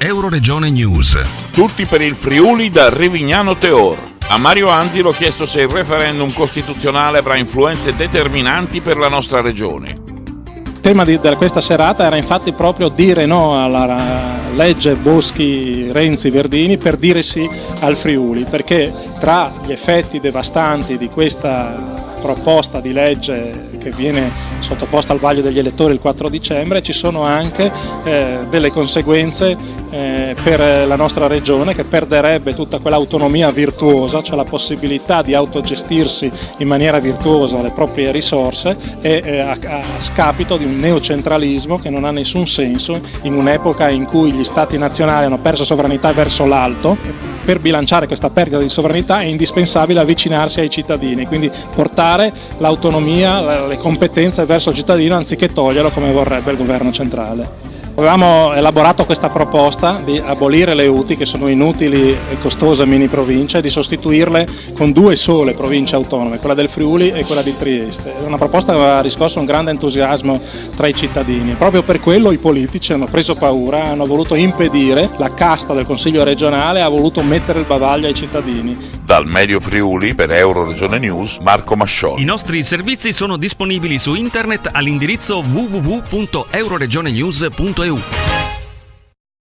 Euroregione News. Tutti per il Friuli da Rivignano Teor. A Mario Anzi l'ho chiesto se il referendum costituzionale avrà influenze determinanti per la nostra regione. Il tema di questa serata era infatti proprio dire no alla legge Boschi-Renzi-Verdini per dire sì al Friuli, perché tra gli effetti devastanti di questa proposta di legge che viene sottoposta al vaglio degli elettori il 4 dicembre ci sono anche delle conseguenze per la nostra regione, che perderebbe tutta quell'autonomia virtuosa, cioè la possibilità di autogestirsi in maniera virtuosa le proprie risorse a scapito di un neocentralismo che non ha nessun senso in un'epoca in cui gli stati nazionali hanno perso sovranità verso l'alto. Per bilanciare questa perdita di sovranità è indispensabile avvicinarsi ai cittadini, quindi portare l'autonomia, le competenze verso il cittadino anziché toglierlo come vorrebbe il governo centrale. Avevamo elaborato questa proposta di abolire le UTI, che sono inutili e costose mini province, e di sostituirle con 2 sole province autonome, quella del Friuli e quella di Trieste. È una proposta che aveva riscosso un grande entusiasmo tra i cittadini. Proprio per quello i politici hanno preso paura, hanno voluto impedire, la casta del Consiglio regionale ha voluto mettere il bavaglio ai cittadini. Dal Medio Friuli per Euroregione News, Marco Mascioli. I nostri servizi sono disponibili su internet all'indirizzo www.euroregionenews.eu.